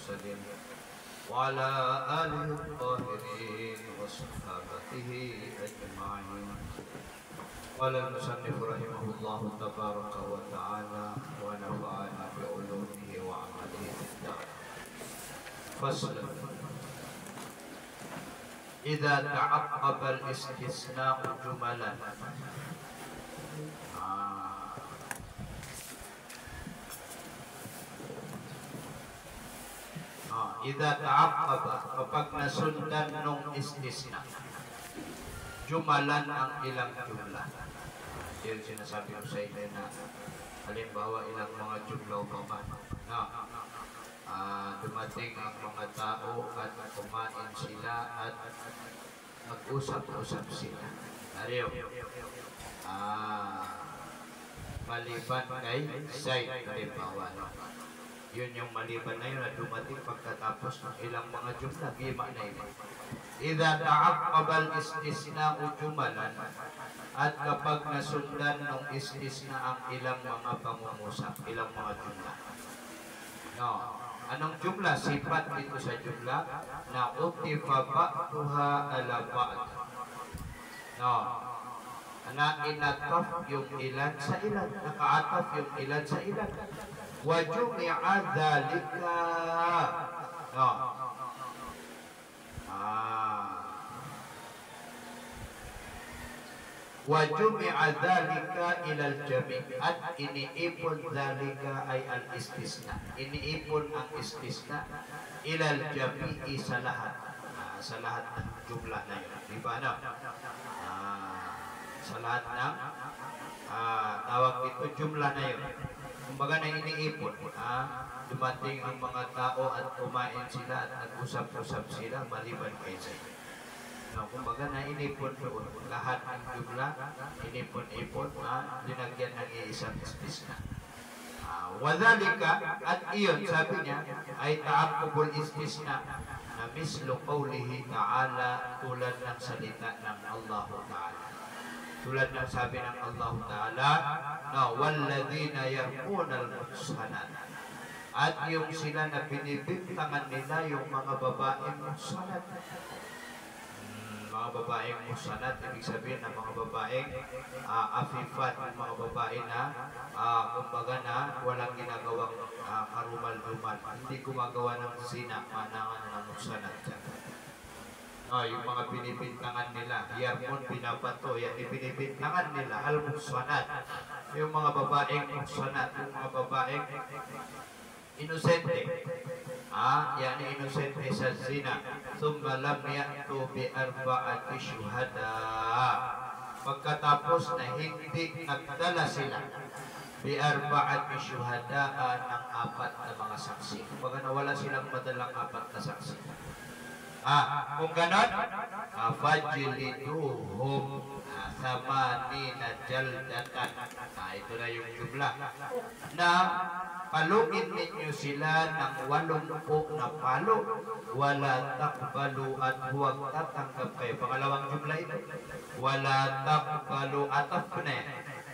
المرسلين وعلى آله الطاهرين وصحابته أجمعين. قال المصنف رحمه الله تبارك وتعالى ونفعنا بعلومه وعمله في الدار. فصل: إذا تعقب الاستثناء جملا. Idza ta'aqqaba, kapag nasundan nung istisna, jumalan ang ilang jumla. Yung sinasabi ko sa inyo na halimbawa ilang mga jumla pa na dumating ang mga tao at kumain sila at mag-usap-usap sila. Nariyo, maliban kay Zaid, halimbawa, no? Yun yung maliban na yun na dumating pagkatapos ng ilang mga jumla, gima na yun. Idza ta'aqqabal istisna'u jumalan, at kapag nasundan ng istisna ang ilang mga pangungusap, ilang mga jumla. No. Anong jumla? Sifat dito sa jumla na utifa ba'duha ala ba'd. No. Na inataf yung ilan sa ilan, nakaataf yung ilan sa ilan. Wajumi'a dhalika, no. Wajumi'a dhalika ilal jami', at iniipon dhalika ay al-istisna, iniipon ang istisna ilal jami'i sa lahat, sa lahat ng jumla na yun, di ba, no? Sa lahat ng tawag ito jumla na yun. Kumbaga na iniipon, dumating ang mga tao at kumain sila at nag-usap-usap sila maliban kay Zaid. No, kumbaga na inipon doon, lahat ng jumla, inipon-ipon, linagyan ng iisang istisna. Wadhalika, at iyon, sabi niya, ay ta'aqqubul istisna na mislu qawlihi ta'ala, tulad ng salita ng Allah Ta'ala. Tulad ng sabi ng Allah Ta'ala, na walladhina yarmuna al-muhsanat, at yung sila na binibintangan nila yung mga babaeng muhsanat. Mga babaeng muhsanat, ibig sabihin ng mga babaeng afifat, mga babae na kumbaga na walang ginagawang karumal-dumal, hindi gumagawa ng zina, manangan ng muhsanat. Yung mga binibintangan nila, yarmon, binabato, yan ibinibintangan nila, al-muhsanat, yung mga babaeng muhsanat, yung mga babaeng inosente, yan inosente sa zina. Thumma lam ya'tu bi arba'ati syuhada, pagkatapos na hindi nagdala sila bi arba'ati syuhada, ng apat na mga saksi. Kumbaga nawala silang madalang apat na saksi. Kung ganon, fajliduhum thamanina jaldatan. Ito na yung jumla na paluin ninyo sila ng 80 na palo, wala takbalu, at huwag tatanggap kayo. Pangalawang jumla ito, wala takbalu, ataf ko na yan,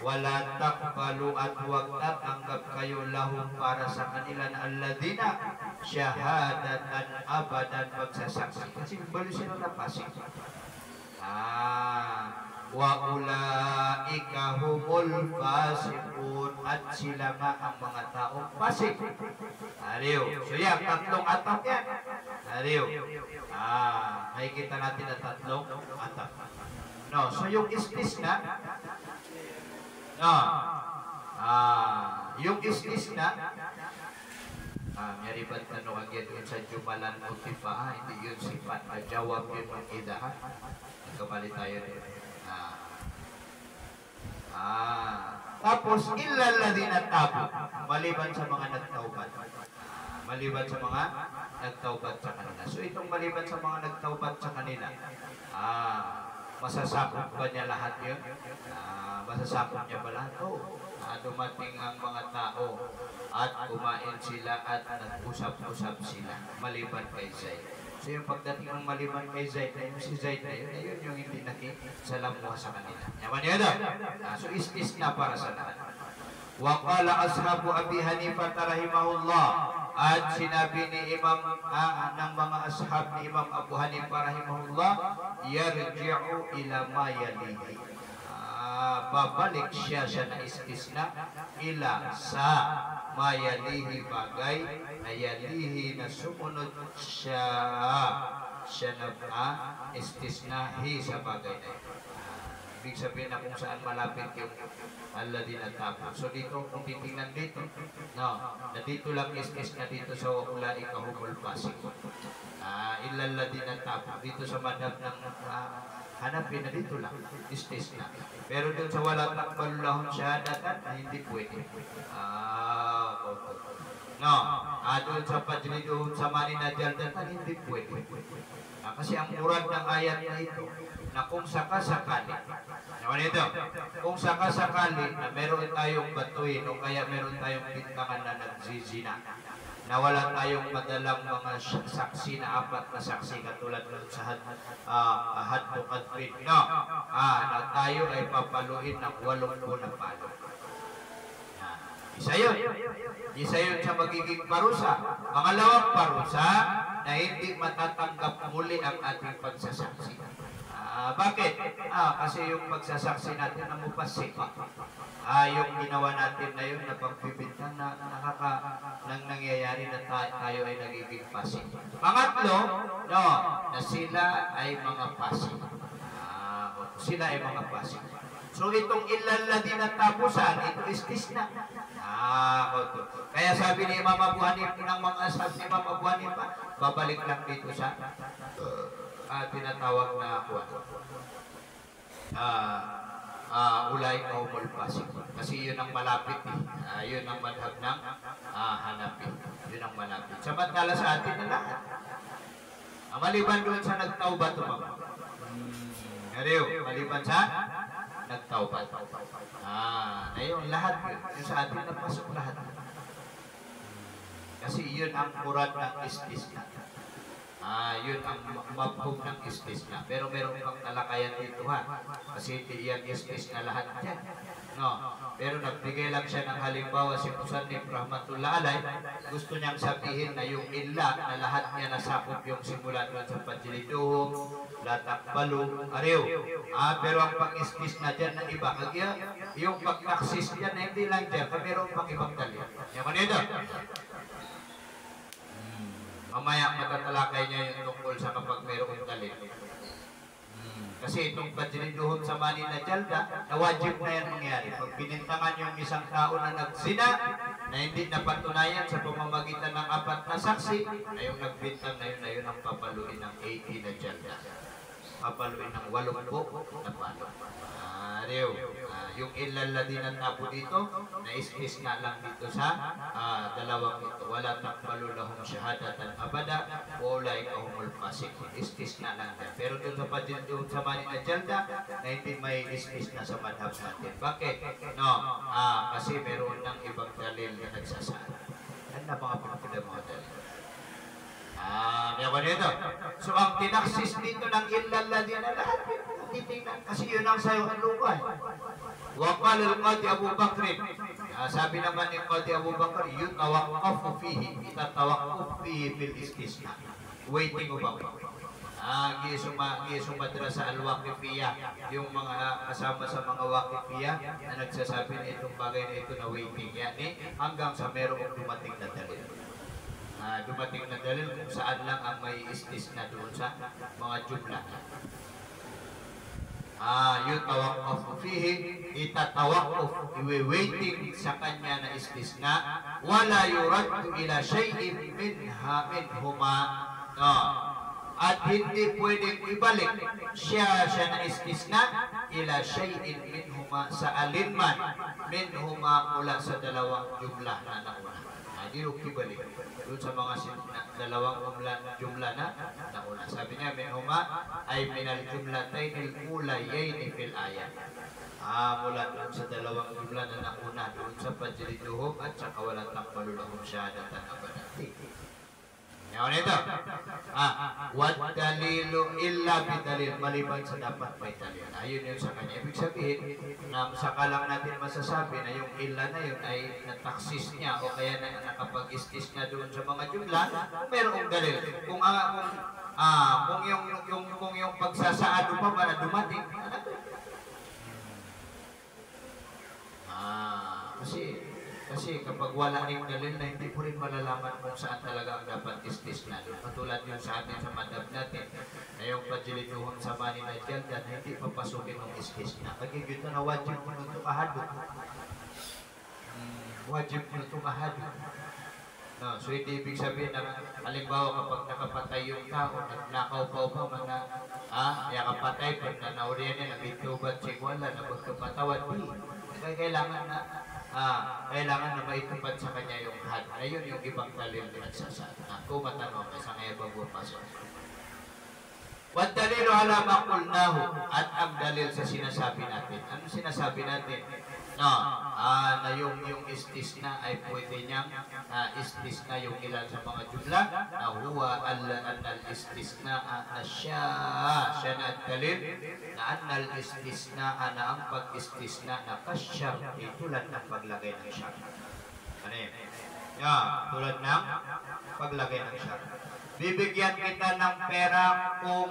wala takbalu, at huwag tatanggap kayo lahum, para sa kanila na alladhina syahadatan abadan, magsasaksi. Kasi bali sila na pasig. Wa ulaika humul fasiqun, at sila nga ang mga taong pasig. Ariyo. So yan, tatlong atap yan. Ariyo. Makikita natin na tatlong atap. No, so yung istisna, no, yung istisna, nyariban tanong agad yun sa jumalan utifa, hindi yun sifat, jawab yun ng idahan. Nagkamali tayo rin. Tapos illal ladina tabu, maliban sa mga nagtaubat, maliban sa mga nagtaubat sa kanila. So itong maliban sa mga nagtaubat sa kanila, masasakop ba niya lahat yun? Masasakop niya ba lahat? Dumating ang mga tao at kumain sila at nag-usap-usap sila maliban kay Zaid. So yung pagdating ng maliban kay Zaid, si Zaid na yun yung hindi nakisalamuha sa kanila. Yaman yun daw. So istisna para sa lahat. Wa qala ashabu Abi Hanifah rahimahullah, At sinabi ni Imam ng mga ashab ni Imam Abu Hanifa rahimahullah, yarji'u ila ma yalihi. Babalik siya na istisna ila sa mayalihi bagay na yalihi na sumunod siya na istisnahi sa bagay na ito. Ibig sabihin na kung saan malapit yung alladina tapo. So dito, kung titingnan dito, no, na dito lang istisna dito sa ulaika humul fasik. Illa alladina tapo. Dito sa madhab ng hanapin na dito lang, istisna. Pero doon sa wala takbal lahum syahadatan, hindi pwede. No, doon sa pajliduhum sa manina jaldatan, hindi pwede. Kasi ang murad ng ayat na ito, na kung sakasakali, kung sakasakali na meron tayong batuin o kaya meron tayong bintangan na nagzizina, na wala tayong madalang mga saksi na apat na saksi katulad ng sa haddo kadpin, no? Na tayo ay papaluin ng 80 na palo. Isa yun sa magiging parusa. Pangalawang parusa na hindi matatanggap muli ang ating pagsasaksi. Bakit? Kasi yung pagsasaksi natin na mupasik. Yung ginawa natin na yun na pagbibintang na nang nangyayari na tayo ay nagiging pasik. Pangatlo, no, na sila ay mga pasik. Sila ay mga pasik. So itong ilalladina tapusan, ito istisna. Kaya sabi ni Imam Abu Hanifa ng mga asal ni Imam Abu Hanifa, babalik lang dito sa tinatawag na ulay kahumul pasik. Kasi yun ang malapit yun ang madhab ng hanapin. Yun ang malapit. Samantala sa atin na lahat. Maliban doon sa nagtaubat tumama. Maliban sa nagtaubat. Ayun, lahat yun. Yung sa atin napasok lahat. Kasi yun ang murad ng istisna. Yun ang mabhog ng istisna. Pero meron pang talakayan dito kasi hindi yan istisna lahat dyan. No. Pero nagbigay lang siya ng halimbawa si Musannif rahmatullah alay. Gusto niyang sabihin na yung illa na lahat niya nasakop yung simulan sa pajliduhum, latakbalu, ariw. Pero ang pang-istisna dyan na iba. Yung pag-taksis dyan na hindi lang dyan. Meron pang ibang talya. Yan kanina. Mamaya matatalakay niya yung tungkol sa kapag mayroong galit. Kasi itong pajliduhum sa manina jalda, na wajib na yan mangyari. Pag binintangan yung isang tao na nagsina, na hindi napatunayan sa pamamagitan ng 4 na saksi, na yung nagbintang na yun ang papaluin ng 80 na jalda. Papaluin ng 80 na palo. Yung ilalladina tapo dito, na-istis na lang dito sa dalawang ito. Wala takbalu lahum syahadatan abada, ulay kahumul fasik. Istis na lang yan. Pero doon sa pajliduhum sa manina jalda, na hindi may istis na sa madhab natin. Bakit? No, kasi meron ng ibang dalil na nagsasabi. Ano na mga pinapila mga dalil? Dito. So ang tinaksis dito ng ilalladina lahat titingnan kasi yun ang sayo ang lupa. Waqal al-Qadi Abu Bakr. Sabi naman ni Qadi Abu Bakr, yutawaqqafu fihi, itatawaqaf fihi fil istisna. Waiting about. Gisuma sa al-Waqifiyah, yung mga kasama sa mga Waqifiyah na nagsasabi na itong bagay na ito na waiting. Yani hanggang sa merong dumating na dalil. Dumating na dalil kung saan lang ang may istisna doon sa mga jumla. Yutawaqqafu fihi, itatawaqaf, iwi-waiting sa kanya na istisna, wala yuraddu ila shay'in minhuma, at hindi pwedeng ibalik siya na istisna ila shay'in minhuma, sa alinman minhuma mula sa dalawang jumla na nauna. Hindi ibalik doon sa mga dalawang jumla na nauna. Sabi niya, minhuma ay minal jumlatayn al-ulayayn fil ayat. Mula doon sa dalawang jumla na nauna doon sa pajliduhum at saka wala takbalu lahum syahadatan abada. Ngayon ito. Wat dalilu illa bidalil, maliban sa dapat may dalil. Ayun yun sa kanya. Ibig sabihin, saka lang natin masasabi na yung illa na yun ay nataksis niya o kaya na nakapag-istis na doon sa mga jumla, mayroong dalil. Kung yung pagsasaado pa ba na dumating, kasi kapag wala rin dalil na hindi po rin malalaman kung saan talaga ang dapat istis na doon. Katulad yun sa atin sa madhab natin, na yung pagilituhon sa mani na dyan, na hindi papasukin ng istis na. Kagigit na wajib mo nung tumahadot. Wajib mo nung tumahadot. No, so hindi ibig sabihin na halimbawa kapag nakapatay yung tao, nagnakaw pa mga nakapatay, pag nanauriyan niya, nabitubat sigwala, nabagkapatawad, kailangan na maitupad sa kanya yung had. Ayun yung ibang dalil na nagsasabi. Kung matanong na sa ngayon pagpapasok. Wad dalilu ala maqulnahu, at ang dalil sa sinasabi natin. Ano sinasabi natin? Na yung istisna ay pwede niyang istisna yung ilan sa mga jumla na huwa al-istisna na siya na dalil na al-istisna na ang pag-istisna na kasyar tulad ng paglagay ng syar. Ano yun? Tulad ng paglagay ng syar. Bibigyan kita ng pera kung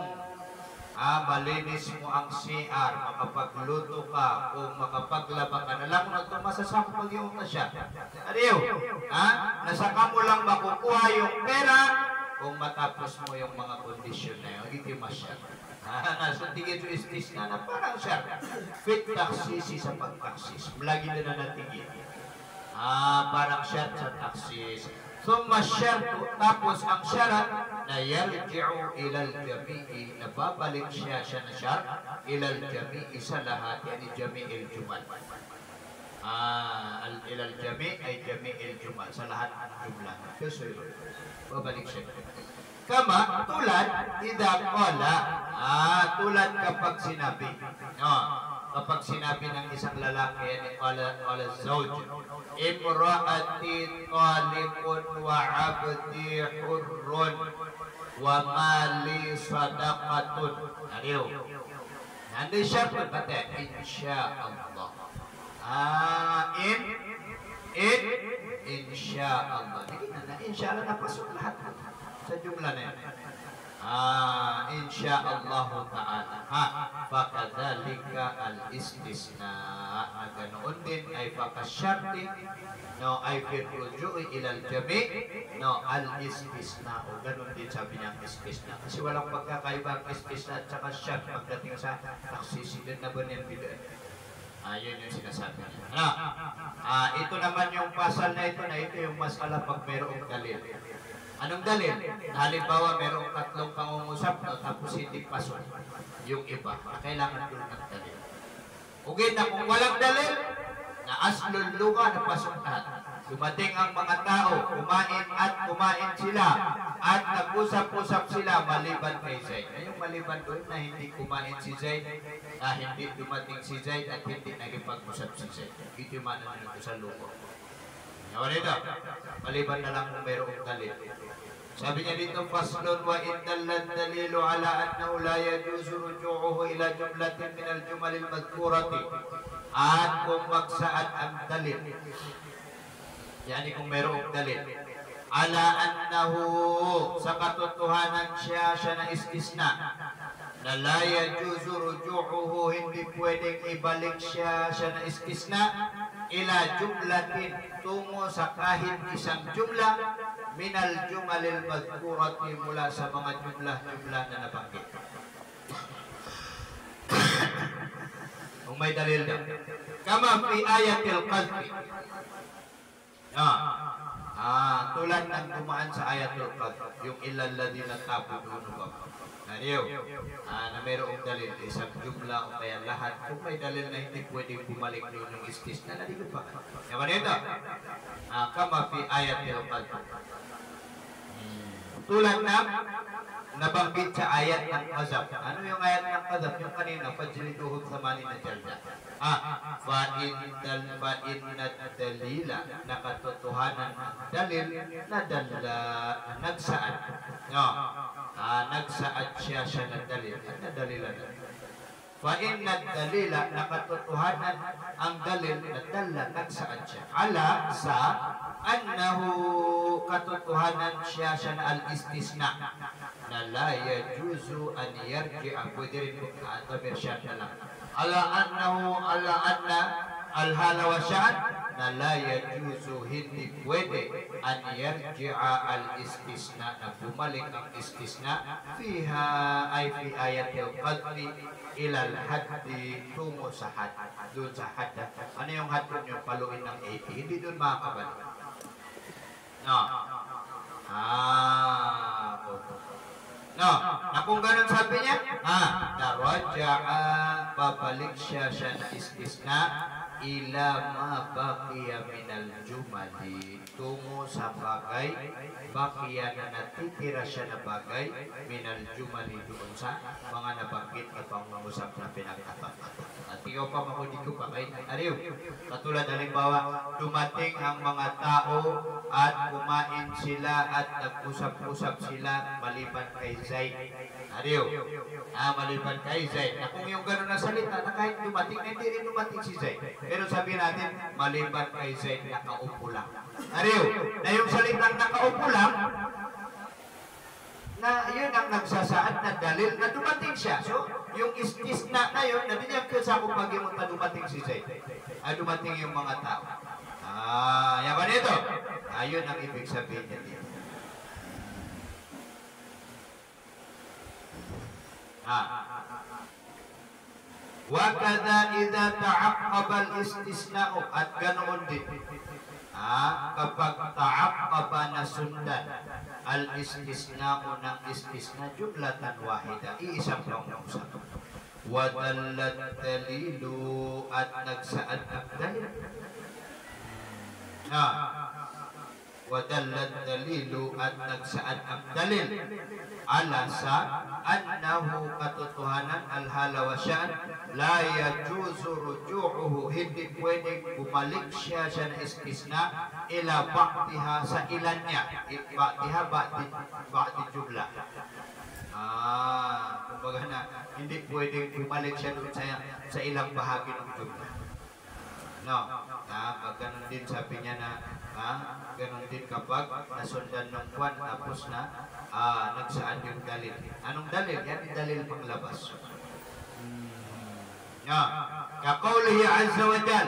malinis mo ang CR, makapagluto ka, kung makapaglaba ka, alam mo na ito, masasakopag yung na siya. Ariyo, nasaka mo lang makukuha yung pera kung matapos mo yung mga kondisyon na yun, hindi masya. Nasa tingin yung istis na parang siya, fit taksisi sa pagtaksis, lagi na natigil. Parang siya sa taksis. Thumma syartu, tapos ang syarat na yarji'u ilal jami'i, nababalik siya na syarat ilal jami'i sa lahat, yani jami'il jumal. Ilal jami' ay jami'il jumal, sa lahat ng jumlah. So, babalik siya. Kama, tulad, idha qala, tulad kapag sinabi. Kapag sinabi ng isang lalaki, yani qala zawj, imra'ati talibun wa 'abdi hurrun wa mali sadaqatun. Ariyo. Nandun siya po, bate, insya'Allah. Insya'Allah. Insya'Allah, napasok lahat sa jumla na yun. Insya'Allah ta'ala. Fakadhalika al-istisna. Ganoon din ay fakasyarti, ay firruju'i ilal jami', al-istisna. O ganoon din sabi niya istisna. Kasi walang pagkakaiba ang istisna at saka syart pagdating sa taksisidan na ba niyang bidaan. Yun yung sinasabi niya. Ito naman yung pasal na ito yung masala pag mayroong dalil. Anong dalil? Halimbawa, merong tatlong pangungusap, tapos hindi pasok yung iba. Kailangan doon ng dalil. Okay na kung walang dalil, na aslul luga na pasok lahat. Dumating ang mga tao, kumain sila, at nag-usap-usap sila maliban kay Zayd. Yung maliban doon na hindi kumain si Zayd, hindi dumating si Zayd, at hindi nagipag-usap si Zayd. Ito yung manan nito sa lugo. Ngayon ito, maliban na lang kung mayroong dalil. Sabi niya dito, faslun wa indallan dalilu ala annahu la yajuzu ruju'uhu ila jumlatin min al-jumalil madhkurati. At kung magsaad ang dalil, yani kung mayroong dalil, ala annahu, sa katotohanan siya na istisna, na la yajuzu ruju'uhu, hindi pwedeng ibalik siya na istisna, ila jumlatin, tungo sa kahit isang jumla, minal jumalil madhkurati, mula sa mga jumlah na nabanggit. Kung may dalil daw. Kama fi ayatil qadri. Tulad ng dumaan sa ayatul qadr, yung illal ladina tabudun ba. Nariyo, na mayroong dalil, isang jumla o kaya lahat. Kung may dalil na hindi pwedeng bumalik doon yung istis na naligot pa. Yaman ito, kama fi ayatil qadr. Tulad nabanggit sa ayat ng qadhaf. Ano yung ayat ng qadhaf? Yung kanina, fajliduhum 80 jalda. Fa'inna dalila, nakatotohanan ang dalil na dala, nagsaad. No. Nagsaad siya na dalil. Ano dalilan? Fa'inna dalila, nakatotohanan ang dalil na dala, nagsaad siya. Ala sa annahu katotohanan siya na al-istisna na la yajuzu an yarji'a, pwede rin tabir siya na lang. Ala anna al-hala wa sya'an na la yajuzu, hindi pwede an yarji'a al-istisna, na bumalik ang istisna fiha ay fi ayatil qadri ilal haddi, tungo sa had, doon sa had. Ano yung had doon? Yung paluin ng 80, hindi doon makakabalik. No. No, na kung ganun sabi niya, naraja'a, babalik siya na istisna ila ma baqiya minal jumali, tungo sa bagay baqiya na natitira siya na bagay minal jumali, doon sa mga nabanggit na pangungusap na pinagkatapat. At ikaw pa makunin ko pa kay Ariyo. Katulad halimbawa, dumating ang mga tao at kumain sila at nag-usap-usap sila maliban kay Zaid. Ariyo. Maliban kay Zaid. Na kung yung gano'n na salita, na kahit dumating, hindi rin dumating si Zaid. Pero sabi natin, maliban kay Zaid, nakaupo lang. Ariyo. Na yung salitang nakaupo lang, na yun ang nagsasaad na dalil na dumating siya. So, yung istisna na yun, nabiniyag ko sa kung pag-imot na dumating si Zaid. Dumating yung mga tao. Yan ba nito? Yun ang ibig sabihin niya dito. Wakada idha ta'aqqaba al-istisna'u, at ganoon din. Kapag ta'aqqaba na sundan al-istisna'u ng istisna jumlatan wahida, iisang usap. Wadallat dalilu, at nagsaad ang dalil. Wadallat dalilu, at nagsaad ang dalil ala sa annahu katotohanan al-hala wa sya'an la yajuzu ruju'uhu, hindi pwedeng bumalik siya na istisna ila ba'diha, sa ilan niya. Ba'diha, ba'di jumla. Kumbaga na, hindi pwedeng bumalik siya doon sa ilang bahagi ng jumla. No, pag ganun din sabi niya na, ganun din kapag nasundan ng kwan, tapos na nagsaan yung dalil. Anong dalil? Yan yung dalil panglabas. Kaqawlihi azza wa jal,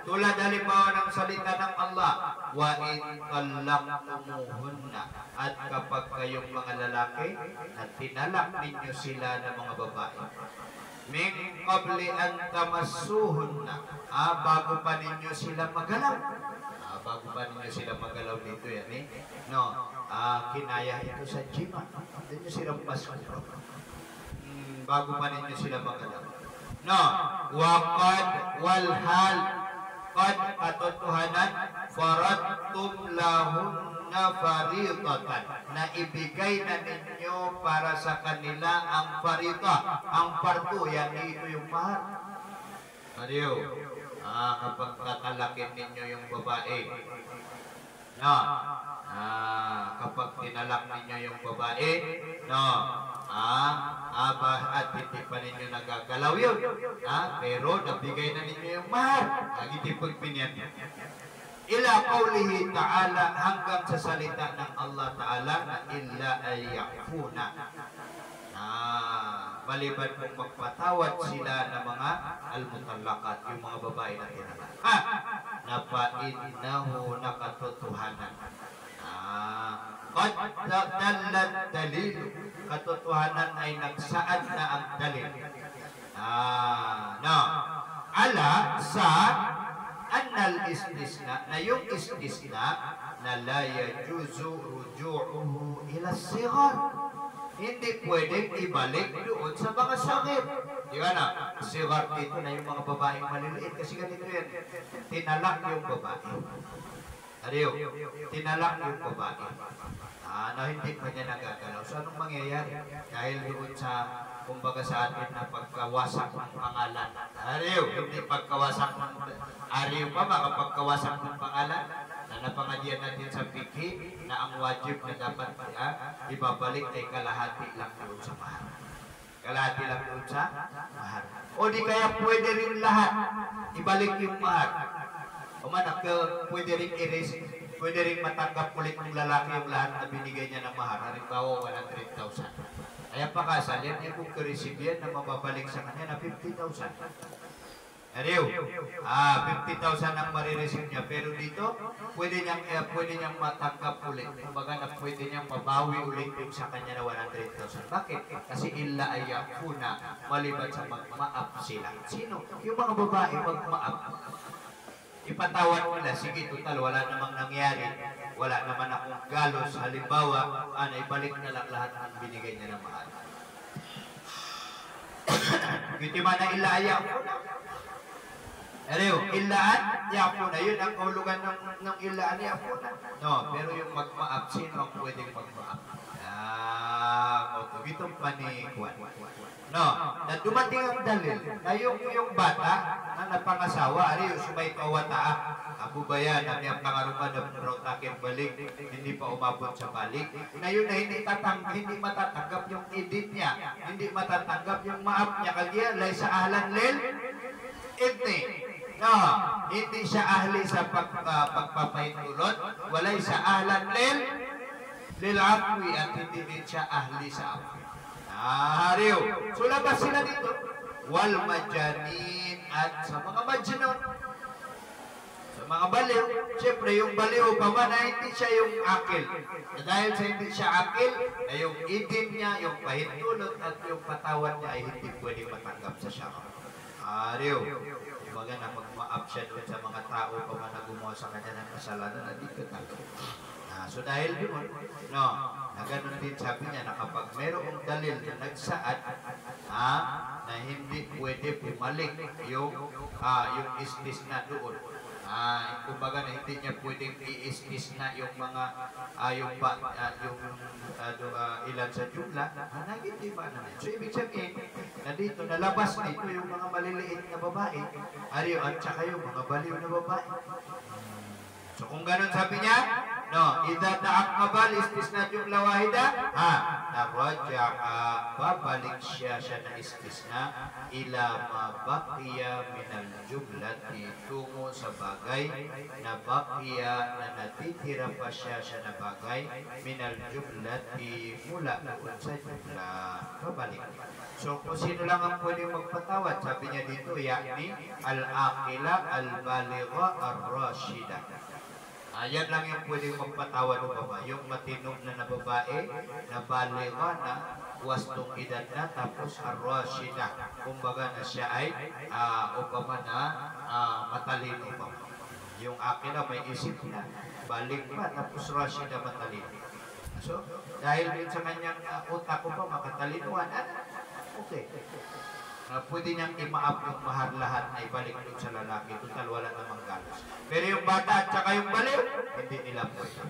tulad halimbawa ng salita ng Allah, wa in talaqtumuhunna, at kapag kayong mga lalaki at tinalak ninyo sila ng mga babae, min qabli an tamassuhunna, bago pa ninyo sila magalaw. Bago pa ninyo sila magalaw dito yan no, kinaya ito sa jima, hindi nyo silang pasko. Bago pa ninyo sila magalaw. No, waqad walhal, qad, katotohanan, faradtum lahunna faridatan, na ibigay na ninyo para sa kanila ang farida, ang fardo, yan ito yung mahal. Adiyo, kapag tatalakin ninyo yung babae, no, kapag tinalak ninyo yung babae, no, at hindi pa ninyo nagagalaw yun, pero nabigay na ninyo yung mahal, hindi pagpinyan ila qawlihi ta'ala, hanggang sa salita ng Allah Ta'ala na illa ay yakfuna, maliban kung magpatawad sila ng mga al-mutallaqat, yung mga babae na tinalak, na fa'innahu, nakatotohanan, qad dallat dalilu, katotohanan ay nagsaad na ang dalil, ala sa annal istisna, na yung istisna na la yajuzu ruju'uhu ila sigar, hindi pwedeng ibalik doon sa mga sakit. Di ba na? Sigar dito na yung mga babaeng maliliit, kasi ganito yan, tinalak yung babae. Adiyo, tinalak yung babae. na hindi pa niya nagagalaw. So anong mangyayari? Dahil doon sa, kumbaga sa atin na pagkawasak ng pangalan. Ariyo, hindi pagkawasak ng, ariyo pa ba kapagkawasak ng pangalan? Na napangadyan natin sa fikhi na ang wajib na dapat ibabalik ay kalahati lang doon sa mahar. Kalahati lang doon sa mahar. O di kaya pwede rin lahat ibalik yung mahar. O manak, pwede rin erase, pwede rin matanggap ulit ng lalaki yung lahat na binigay niya ng mahar. Halimbawa, 100,000. Kaya pakasal, yan yung kung receive yan na mababalik sa kanya na 50,000. Ariyo, 50,000 ang marireceive niya. Pero dito, pwede niyang matanggap ulit. Kumbaga na pwede niyang mabawi ulit yung sa kanya na 100,000. Bakit? Kasi illa ay yakuna, maliban sa magmaap sila. Sino? Yung mga babae magmaap. Ipatawad nila, sige, total, wala namang nangyari. Wala naman akong galos. Halimbawa, ibalik na lang lahat ang binigay niya ng mahal. Ito man na illa ay yakuna. Ariyo, illaan, yapo na. Yun ang kahulugan ng illaan, yapo na. No, pero yung magmaap, sino ang pwedeng magmaap? Itong panikuan. No, na dumating ang dalil na yung bata na napangasawa, ariyo, sumay kawata, abubayan, na niyang pangaruman na protakir balik, hindi pa umabot sa balik. Na yun na hindi matatanggap yung edit niya, hindi matatanggap yung maap niya, kagaya, lay sa ahlan lil, idni. No, hindi siya ahli sa pagpapahintulot, walay sa ahlan lil afwi, at hindi din siya ahli sa afwi. Hariyo. So labas sila dito. Wal majanin, at sa mga majanon. Sa mga baliw, siyempre yung baliw pa man na hindi siya yung akil. Dahil sa hindi siya akil, na yung idin niya, yung pahintulot at yung patawan niya ay hindi pwedeng matanggap sa syaka. Hariyo. Baga na mag-ma-up siya doon sa mga tao pa man na gumawa sa kanya ng kasalanan na dito tayo. So dahil doon, no, na ganun din sabi niya na kapag mayroong dalil na nagsaad, na hindi pwede bumalik yung istis na doon. Kumbaga na hindi niya pwedeng i-istis na yung mga ilan sa jumla, hindi ba naman. So ibig sabihin, na dito, nalabas dito yung mga maliliit na babae, ariyo, at saka yung mga baliw na babae. So kung ganun sabi niya, no, idha ta'aqqabal istisna jumla wahida, narajaa, babalik siya na istisna ila ma baqiya minal jumlati, tungo sa bagay na baqiya na natitira pa siya na bagay minal jumlati, mula doon sa jumla, babalik. So kung sino lang ang pwedeng magpatawad, sabi niya dito, yakni al-aqila, al-baligha, ar-rashida. Yan lang yung pwedeng magpatawad o baba. Yung matinog na babae, na baligha na, wastong edad na, tapos ar-rashida. Kumbaga na siya ay upama na matalino pa. Yung akin na may isip na, balik pa, tapos rashida matalino. So, dahil din sa kanyang utak ko pa, makatalinuhan, okay. Pwede niyang imaap yung mahar lahat na ibalik doon sa lalaki. Total, wala namang galos. Pero yung bata at saka yung baliw, hindi nila pwede.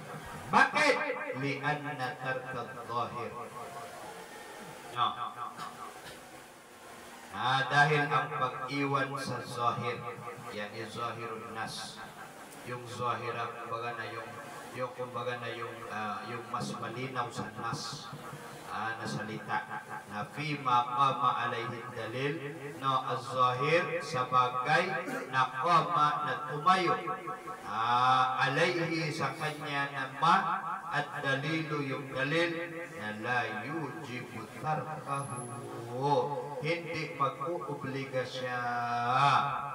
Bakit? Li'anna tarkad zahir. No. Dahil ang pag-iwan sa zahir, yan yung zahirun nas. Yung zahira, kumbaga na yung mas malinaw sa nas. Na salita na fima qama alayhi dalil, no, az-zahir sa bagay na qama na tumayo alayhi sa kanya na at dalilu yung dalil na la yujibu tarkahu, hindi mag-uubliga siya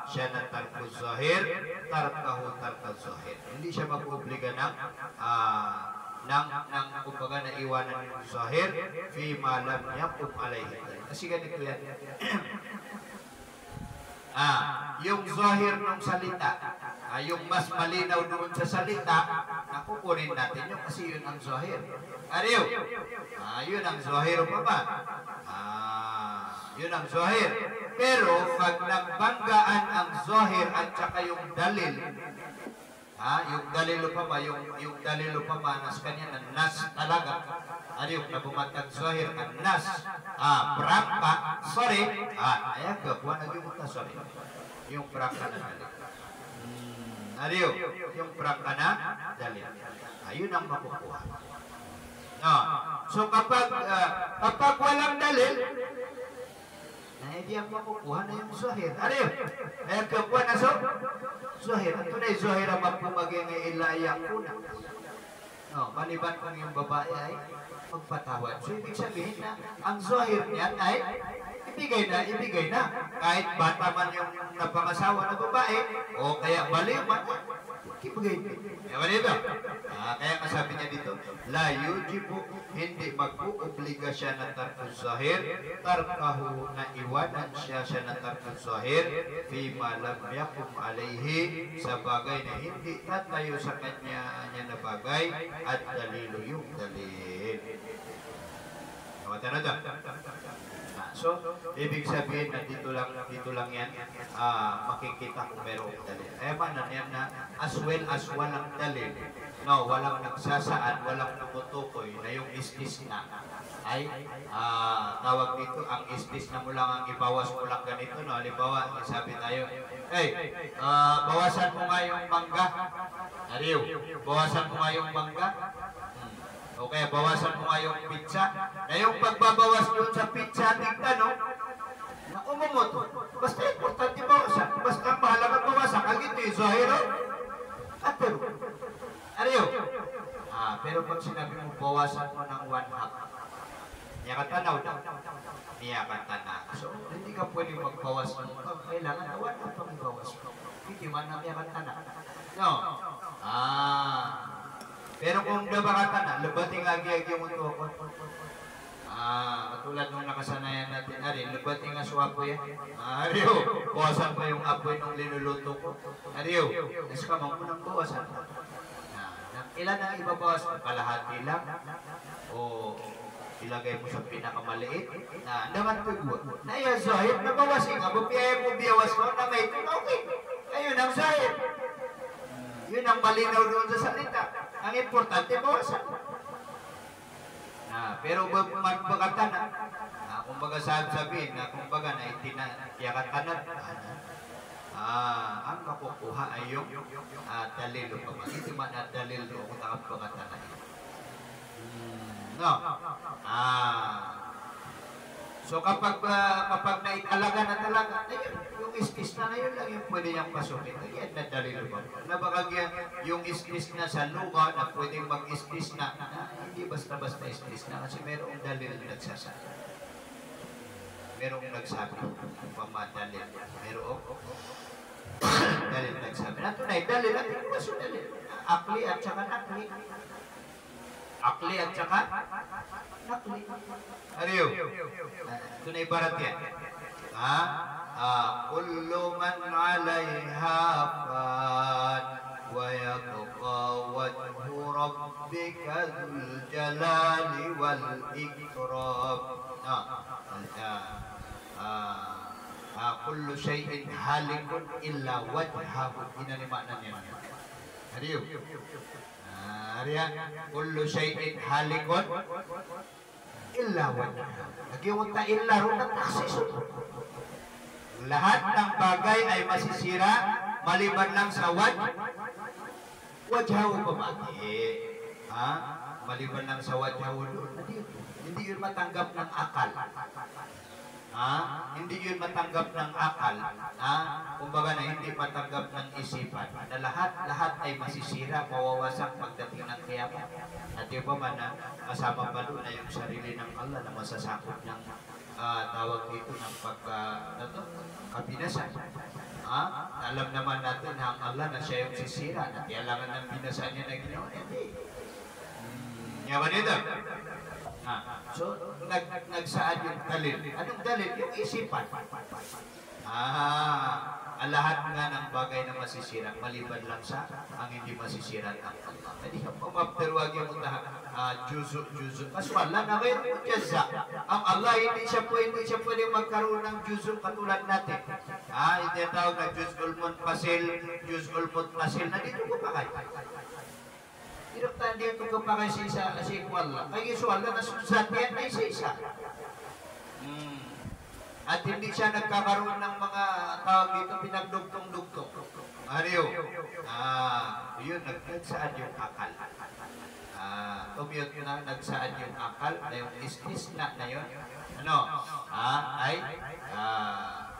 na tarku zahir, tarkahu zahir, hindi siya mag-uubliga ng kumbaga na iwanan ng zahir fi ma lam yaqum alayhi. Kasi ganito yan. Yung zahir ng salita, yung mas malinaw doon sa salita, nakukunin natin yun kasi yun ang zahir. Ariyo, yun ang zahir pa ba? Yun ang zahir. Pero pag nagbanggaan ang zahir at saka yung dalil, Yung dalil upama, yung dalil upama nas kanya na nas talaga. Ano yung nabumatag zahir ang nas. Prangka, sorry. Ayan ka, buwan na yung ta, sorry. Yung prangka na dalil. Ano yung prangka na dalil. Ayun ang makukuha. No. So kapag walang dalil, hindi ang makukuha na yung zahir. Ano yun? Ayan ka, buwan na zahir. Ito na yung zahir ang magpumagay ng ilaya kuna. No, maliban kung yung babae ay magpatawad. So, ibig sabihin na ang zahir niyan ay ibigay na. Kahit bata man yung napangasawa na babae, o kaya baliw man, ibigay na. Kaya ba? Kaya kasabi niya dito, la yujibu, hindi mag-uubliga siya na tarkul zahir, tarkahu na iwanan siya na tarkul zahir, fima lam yakum alayhi, sa bagay na hindi tatayo sa kanya na bagay, at dalilu yung dalil. Tanong. So, ibig sabihin na dito lang yan, makikita kung merong dalil. Manan yan na as well as walang dalil, no, walang nagsasaan, walang tumutukoy na yung istis na ay tawag dito, ang istis na mo lang ang ibawas mo lang ganito, no? Halimbawa, sabi tayo, bawasan mo nga yung mangga. Ariyo, bawasan mo nga yung mangga. Okay, bawasan mo nga yung pizza. Na yung pagbabawas doon sa pizza, tingnan, no? Na umumoto. Basta importante bawasan. Basta ang mahalaga bawasan. Ang ito yung zahiro. At pero. Ariyo. Pero pag sinabi mo, bawasan mo ng 1/2. Niyakatanaw na. Niyakatanaw. So, hindi ka pwede magbawas mo. Kailangan na 1/2 pang bawas mo. Hindi man na niyakatanaw. No? Pero kung nabakata na, labating lagi-agi mo ito ako. Katulad nung nakasanayan natin, labating nga suwapo yan. Ariyo, bawasan pa yung apoy nung linuluto ko. Ariyo, nas ka mo nang bawasan. Ilan ang ibabawas mo? Kalahati lang? O ilagay mo sa pinakamaliit? Naman tugwa. Na yung zahir, nabawasin nga. Bupiyay mo biyawas ko na may ito. Okay. Ayun ang zahir. Yun ang malinaw doon sa salita. Ang importante, bawasan. Pero magbagatan na, kumbaga sabihin na kumbaga na itinatiyakatan na, ang makukuha ay yung dalil o pag ito man na dalil o kung nakapagatan na. No? So kapag naitalaga na talaga, ayun, yung istis na yun lang yung pwede niyang pasukin. Ayan, nadalil ba? Nabakag yung istis na sa luka na pwedeng mag-istis na, hindi basta-basta istis na kasi merong dalil na nagsasabi. Merong nagsabi, pamadalil. Merong dalil nagsabi. Natunay, dalil natin yung kaso dalil. Akli at saka nakli. Akli at saka nakli. Ariyo. Ito na ibarat yan. Kullu man alayha fan wa yabqa wajhu rabbika dzul jalali wal ikram. Kullu shay'in halikun illa wajhahu. Inanimanan yan. Ariyo. Ariyan. Kullu shay'in halikun illa wajhahu. Nagiwag ta illa ron at akseso. Lahat ng bagay ay masisira maliban lang sa wajhahu pamati. Maliban lang sa wajhahu doon. Hindi yun matanggap ng akal. Hindi yun matanggap ng akal. Kumbaga na hindi matanggap ng isipan. Na lahat ay masisira, mawawasak pagdating ng kiyamat. At yung pa man na kasama pa doon na yung sarili ng Allah na masasakot ng tawag dito ng pagkabinasan. Alam naman natin na ang Allah na siya yung sisira na kailangan ng binasan niya na ginawa. Nga ba nito? So, nagsaan yung dalil. Anong dalil? Yung isipan. Lahat nga ng bagay na masisira, maliban lang sa ang hindi masisira ng Allah. Jadi, pamapterwag yung juzu. Mas wala na kayo yung jaza. Ang Allah, hindi siya pwede magkaroon ng juzu katulad natin. Hindi tawag na juzul munfasil, juzul muttasil. Nandito ko pa kayo. Dito ko pa kayo sa Allah. Kaya yung Allah na susat yan ay isa. At hindi siya nagkakaroon ng mga tawag dito, pinagdugtong-dugtong. Ariyo. Yun, nagsaan yung akal. Tumiyot na nagsaan yung akal, na yung istisna na yun.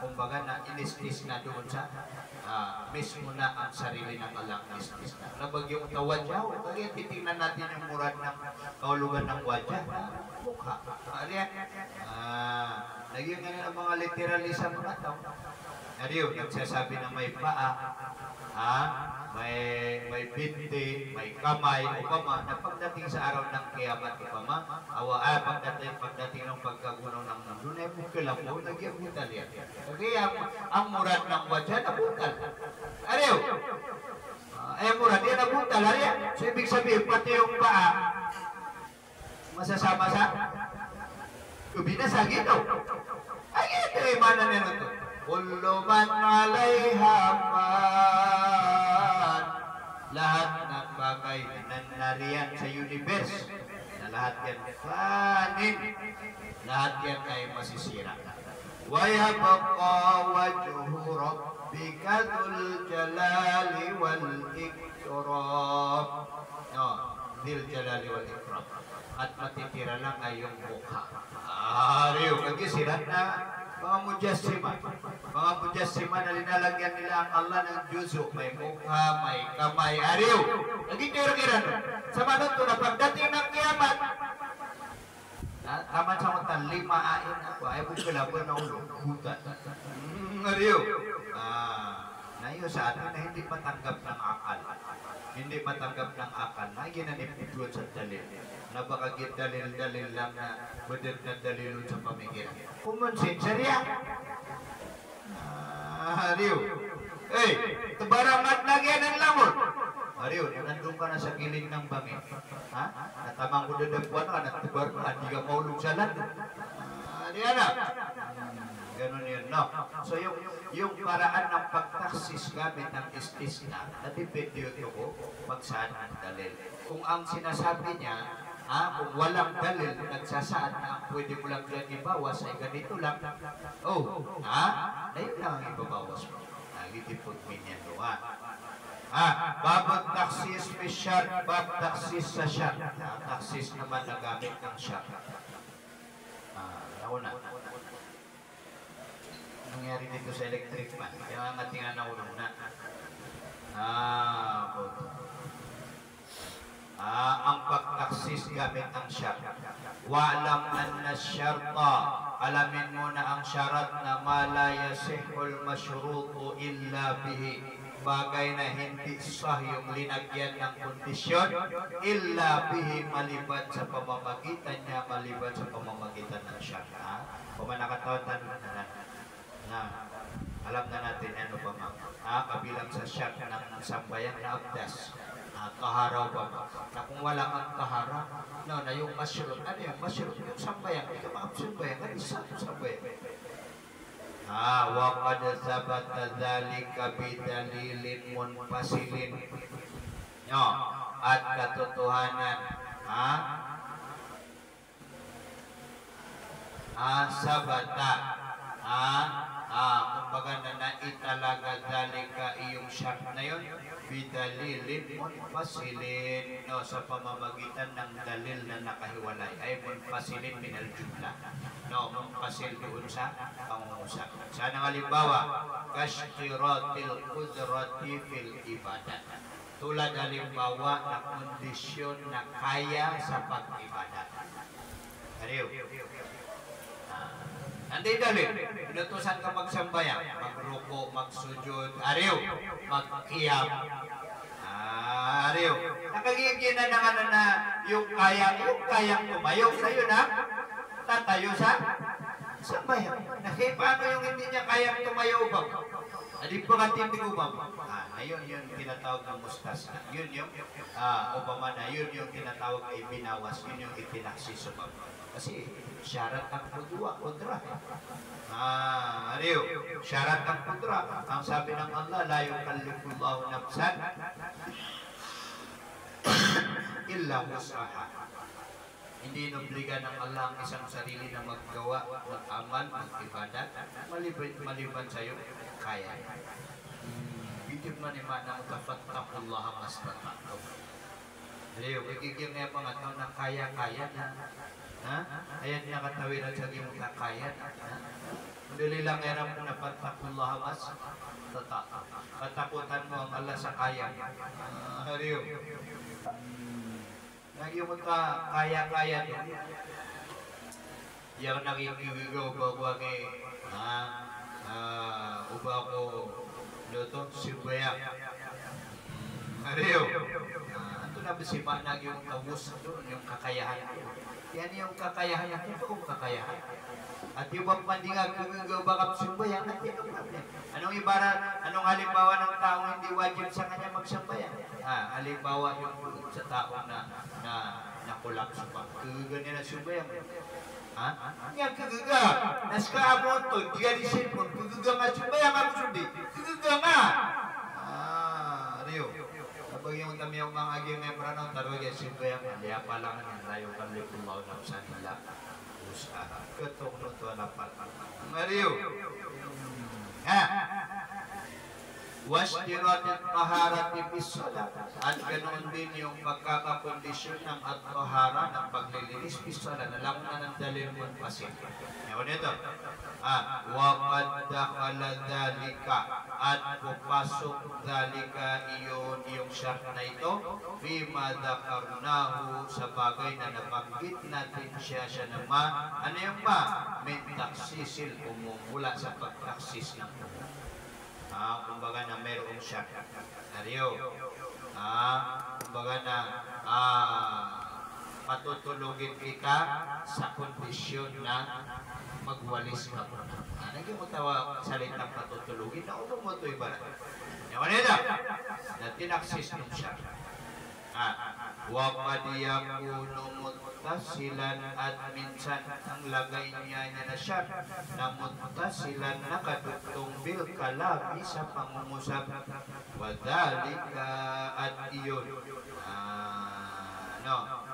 Kumbaga na inistis na doon sa mismo na ang sarili ng Allah istis na. Nabag yung tawadyaw, kaya titingnan natin yung murad ng kaulugan ng wadya. Mukha. Nagyan nga ng mga literalism na ito. Ariyo, nagsasabi na may paa, may binti, may kamay, upama, na pagdating sa araw ng kiyamat, upama, pagdating ng pagkagunaw ng mundo, na bukil ako, nagyan butal yan. Kaya ang murad ng wadya, nabutal. Ariyo, murad yan, nabutal, ariyo. So, ibig sabihin, pati yung paa, masasama sa binasagin daw. Ay, ito ay mana nito ito. Kullu man alayha man. Lahat ng bagay na nariyan sa universe, na lahat yan fanin, lahat yan ay masisira. Wa yabqa wajhu rabbika dzul jalali wal ikram. Dzul jalali wal ikram. At matitira lang ay yung mukha. Ariyo, kagisiran na mga mujassima. Mga mujassima na linalagyan nila ang Allah ng juzu. May mukha, may kamay. Ariyo, nagkikira-kira. Sa manong ito na pagdating ng kiyamat, taman sa mga limain ako, ay bukilabon na ulo. Hutan. Ariyo. Nayo sa atin na hindi matanggap ng akal. Hindi matanggap ng akal. Na ginanipidyon sa dalil. Na baka dalil-dalil lang na pwede na dalilon sa pamigiran. Kumonsin, sariya. Ariyo. Tabarangat lagi ang lamon. Ariyo, nandun ka na sa giling ng bangin. Natamang ko dadagpuan ka, natabar ka, hindi ka maulog sa lahat. Ariyo na. Ganun yun, no? So, yung paraan ng pagtaksis gamit ng istisna, natipid yun ko, pagsaan ang dalil. Kung ang sinasabi niya, kung walang dalil, nagsasaan na ang pwede mo lang dyan ibawas, ay ganito lang. Na yun lang ang ibabawas mo. Nalitipod minyan doon. Babag taksis may syar, bab taksis sa syar. Taksis naman na gamit ng syar. Ako na. Nangyari dito sa electric fan. Kaya ang ating naulong na. Ang pagtaksis gamit ang syarat. Wa'lam anna syarta. Alamin mo na ang syarat na la yasihul masyrutu illa bihi. Bagay na hindi sah yung linagyan ng kondisyon illa bihi, maliban sa pamamagitan niya, maliban sa pamamagitan ng syarat. Kung manakatawanan na alam na natin ano ba kabilang sa syarat ng sambayan na abdas. Kaharaw ba na kung wala kang kahara na yung masyurot, ano yung masyurot, yung sambayan, ito maabsurbayan, ano isa sambayan. Wa qad sabata dhalika bidalilin munfasilin. At katotohanan, sabata, kumbaga na naitalaga dhalika iyong syarat na yun, bidalilin munfasilin, sa pamamagitan ng dalil na nakahiwalay, ay munfasilin minal jumla, munfasil doon sa pangungusap. Sana ng halimbawa, kashtiratil qudrati fil ibadat, tulad halimbawa na kondisyon na kaya sa pag-ibadat. Ariyo, hindi dalil. Inutusan ka magsambayan, magruko, magsujud, ariyo, magkiyam. Ariyo, Nakagigyan na ng ano na yung kayang tumayo sa'yo na tatayo sa bayan. Kasi paano yung hindi niya kayang tumayo ba? Alin pa katindig ba? Ayun yung tinatawag na mustas na. Yun yung Obama na. Yun yung tinatawag ay binawas. Yun yung itinaksis ba? Kasi syarat ang kudra. Ariyo, syarat ang kudra. Ang sabi ng Allah, la yukallifullahu nafsan illa wus'aha. Hindi inobliga ng Allah ang isang sarili na maggawa, mag-amal, mag-ibadat, maliban sa iyo, kaya. Bigyan man naman ang tafattakullaha mas patakom. Ariyo, bigyan nga pangatao na kaya-kaya na. Ayan nakatawiran sa iyong kakaya. Dali lang erang nafattakullaha mas patakom. Katakutan mo ang Allah sa kaya. Ariyo. Yung kaya-kaya doon. Yang nakikiwigaw ba kay uba ko luto, sibaya. Ariyo. Ito na bisima na yung tawus doon, yung kakayahan. Yan yung kakayahan. Ito kong kakayahan. At yung pagpandingag, kiwigaw ba ka sibaya? Anong halimbawa ng taong hindi wajib sa kanya magsambayan? Halimbawa yung sa taong na nakulapso pa. Kagaga niya na subayang. Yan kagaga. Naska abon to, di ka di cellphone. Kagaga nga subayang ako sundi. Kagaga nga. Rio. Kapag yung kami yung mga aging membra ng tarwag yung subayang. Kaya pala nga ng layo kalikumaw na sa nila. Ketok nuto lapat. Rio. Wasdiratit taharati bisalat. At ganoon din yung pagkakakondisyon ng at-tahara ng paglilinis bisalat. Alam na ng dalil mo pasin. Ewan ito. Waqad dakhala dhalika. At pupasok dhalika yung syak na ito. Bima dakarnahu sa bagay na nabanggit natin siya naman. Ano yung ba? Min taksisil umumula sa pagtaksis ng umum. Kumbaga na mayroong siya. Ariyo. Kumbaga na patutulugin kita sa kondisyon na magwalis ka po. Nagyan mo tawa salitang patutulugin na ulo mo ito iba. Yawan nila. Na tinaksis nung siya. Wapadiyakunu muttasilan at minsan ang lagay niya na siya na muttasilan nakadugtong bil kalami sa pangungusap wadalika at iyon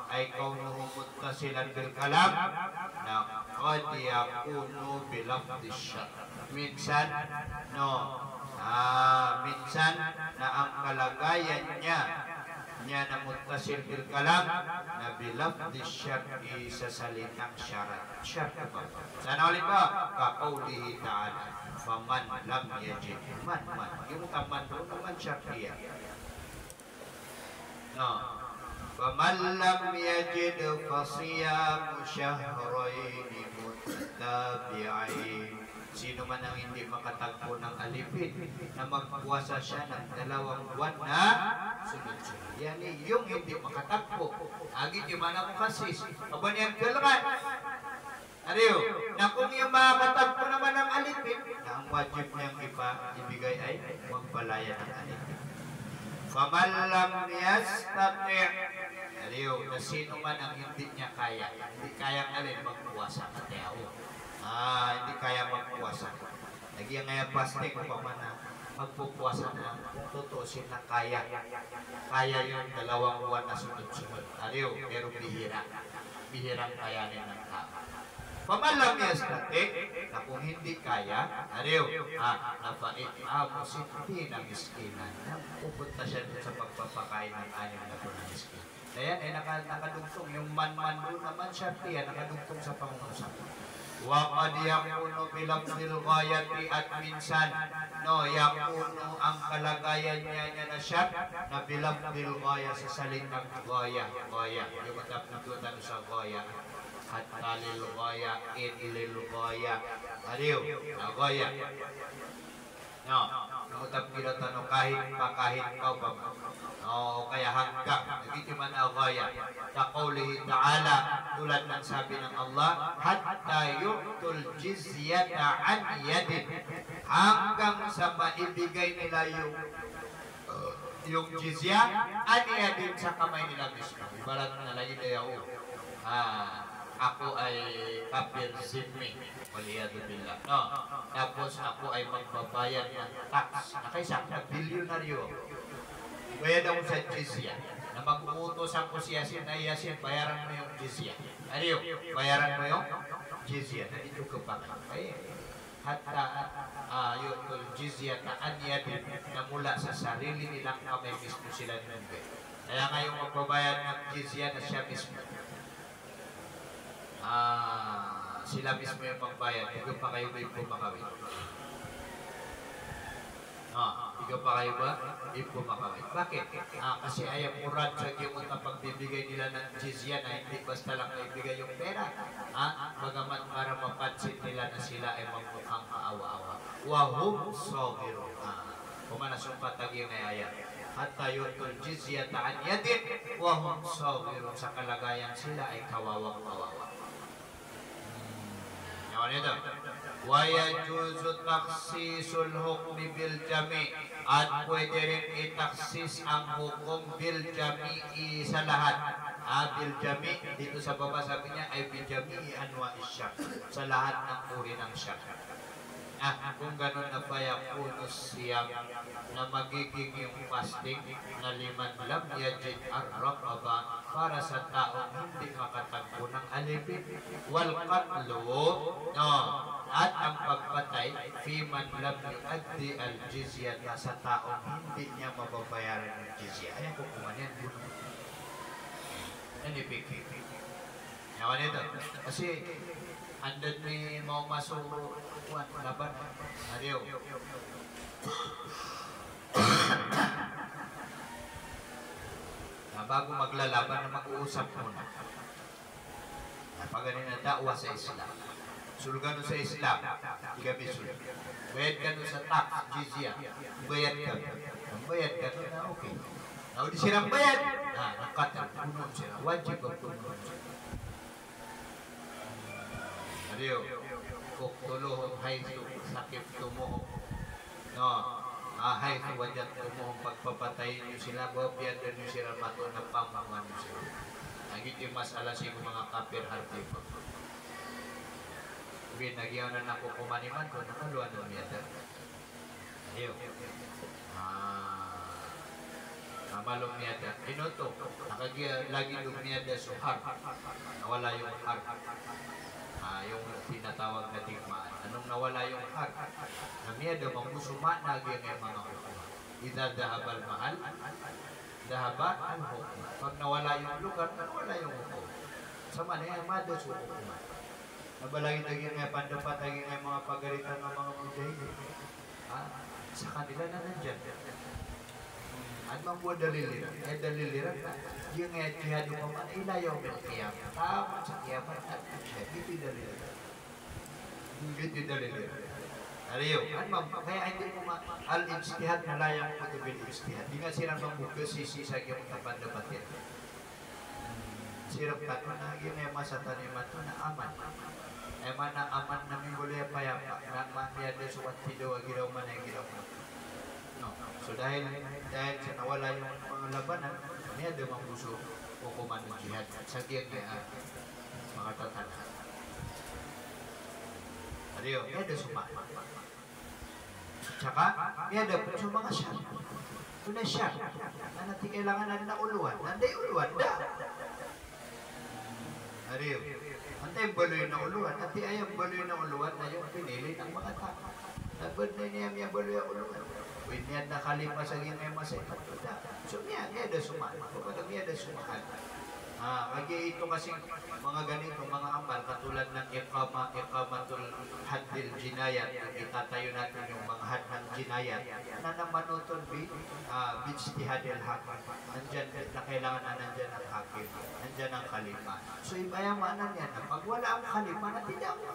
ay kaunuhu muttasilan bil kalam na kadiyakunu bilafdis siya minsan minsan na ang kalagayan niya na muttasil bil kalam na bilafdis syar'i sa salitang syarat. Syarat ba? Sana ulit ba? Kakaulihi ta'ala faman lam yajid man. Yung taman doon naman syar'iyah. Faman lam yajid fasiyamu syahraini muttatabi'ain. Sino man ang hindi makatagpo ng alipin na magpuwasa siya ng 2 buwan na sunod-sunod. Yan yung hindi makatagpo. Agit yung mga kasis. Aba niyan kailangan. Ariyo, na kung yung makatagpo naman ng alipin, na ang wajib niyang ibigay ay magbalaya ng alipin. Famalam yastati'. Ariyo, na sino man ang hindi niya kaya. Hindi kayang alin magpuwasa ng tao. Hindi kaya magpuwasa. Nagyan nga plastic o pa man na magpupuwasa na tutusin na kaya. Kaya yung 2 buwan na sunod-sunod. Ariyo, pero bihira. Bihirang kayanin ng tao. Pamalam yastati, na kung hindi kaya, ariyo, napait musiti na miskinan. Pupunta siya sa pagpapakain ng 6 na po na miskin. Kaya nakadugtong yung man-man doon naman siya nakadugtong sa pangungusap. Waqad yakunu bilafdil ghayati at minsan yakunu ang kalagayan niya na siya na bilafdil ghaya sa salitang ghaya. Yung matapnututan sa ghaya at kalil ghaya, inlil ghaya. Ariyo, na ghaya. No, nangutap kita tanong kahit ikaw pa ba? O kaya hanggang, nagiti man agaya, sa qawlihi ta'ala, tulad ng sabi ng Allah, hatta yu'tul jizyata an yadin, hanggang sa maibigay nila yung jizya, an yadin sa kamay nila mismo. Ibarat na lagi dayaw, ako ay kafir zimmi, waliyadu billah. No, tapos ako ay magbabayad ng tax. Nakaysa, bilyonaryo. Bayad ako sa jizya. Na mag-uutos ako si Yasin, ay Yasin, bayaran mo yung jizya. Ano bayaran mo yung jizya. Nandito ka pa. Hatta yung jizya na anyadin na mula sa sarili nilang kamay mismo sila nunde. Kaya nga yung magbabayad ng jizya na siya mismo. Sila mismo yung magbayad. Ikaw pa kayo ba yung pumakawin? Ikaw pa kayo ba yung pumakawin? Bakit? Kasi ayaw murad sa yung pagbibigay nila ng jizya na hindi basta lang naibigay yung pera. Bagamat para mapansin nila na sila ay magmukhang kaawa-awa. Wahum sobiru. Kumanasong patag yung ayat. Hatta yutul jizya ta'an yadin. Wahum sobiru. Sa kalagayan sila ay kawawang-kawawa. Yawan ito. Wayajuzu taksisul hukmi bil jami' at pwede rin itaksis ang hukum bil jami'i sa lahat. Bil jami' dito sa baba sabi niya ay bil jami'i anwa isyak, sa lahat ng uri ng syak. Kung gano'n na fayakunus siyam na magiging yung fasting na liman lam yajid ar-raqaba para sa taong hindi makatagpo ng alipin wal qatlu at ang pagpatay fi man lam yuaddi al-jizya sa taong hindi niya mababayaran ng jizya. Ayan ko kung ano yan. Nanipik. Yawan ito. Kasi andun may mau masuk laban. Adiyo. Bago maglalaban na mag-uusap muna. Pag ganun na dakwah sa Islam. Sulgan sa Islam, igabi sulgan. Bayad ka nun sa tax, jizya. Bayad ka. Bayad ka nun na okay. Now, di silang bayad. Nakatan, punon sila. Wajib ang punon sila. Adiyo. Kuk tuluhong hayto, sakip tumuhong. No. Hayto wajat tumuhong pagpapatayin nyo sila. Babiyadan nyo sila mato na pamangan nyo sila. Ang iti masala sa mga kafir harti po. Binagyan na ako kumaniman ko, nakaluan ng miyada. Ayaw. Namalong miyada. Inuto. Lagi ng miyada suhar. Nawala yung har. Yung tinatawag na tigmaan. Anong nawala yung har? Na miyada, magmusuma na yung mga hukum. Ida dahabal mahal. Dahaba ang hukum. Pag nawala yung lugar, nawala yung hukum. Sama na yung madas yung hukuman. Nabalagin naging nga pandapat, naging nga mga pagalitan ng mga mujahidin. Sa kanila na nandyan. At mga buwan daliliran. Daliliran na. Yung nga jihad yung mga ilayaw ng kiyam. Tama sa kiyaman at siya. Ito daliliran. Ito daliliran. Ariyo. Kaya hindi mo al-ijtihad na layang mo ito bil-ijtihad. Di nga silang mamugas sisi sa kiyong pandapat yan. Sirap ka ito na yun ay masatan yung mato na aman. Mana aman namin boleh payapa. Na mandiada suwat tido agiraw man ay giraw man. No. So dahil sa nawala yung mga labanan, niya ada mambuso hukuman ng jihad. Sagiyan niya mga tatana. Ariyo, niya ada sumama. Tsaka, niya ada po sa mga syar. Ito na syar. Na natin kailangan na uluan. Nanday uluan, da. Ariyo. Antay baloy na uluan. Ati ayang baloy na uluan na yung pinili ng mga tao. Nabad na niya may baloy na uluan. Pwede niya nakalipa sa ginay masaya. So niya ada sumahan. Kapag niya ada sumahan. Kaya ito kasi mga ganito, mga amal, katulad ng iqamatul haddil jinayat, itatayo natin yung mga had ng jinayat, na namanutol bijtihadil hakim. Nandyan na kailangan na nandyan ang hakim, nandyan ang khalifa. So ibayamanan yan, pag wala ang khalifa, na tidak mo.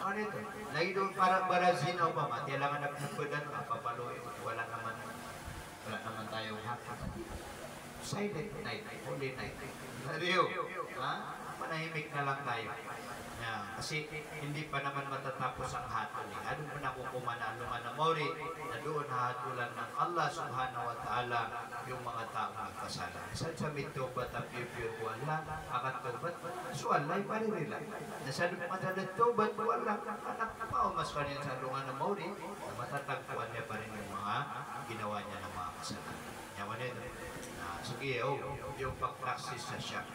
Ano ito? Lagi doon parang barazina o ba? Kailangan na pinapudan ka, papaluin. Wala naman tayong happy. Silent night, holy night. Nariyo, ha? Manahimik na lang tayo. Yeah. Kasi hindi pa naman matatapos ang hatuling. Ano pa nakukumanalungan na mori na doon hatulan ng Allah subhanahu wa ta'ala yung mga taong nagkasala. Sa mitobat at piyupiyur ko Allah, akan tobat, suwalay pa rin nila. Nasaan mo matalat tobat ko Allah, anak pa o mas pa rin sa lungan ng mori na matatagpuan niya pa rin yung mga ginawa niya ng mga kasalanan. Yaman yun. Sige, yung pag-practice na siya.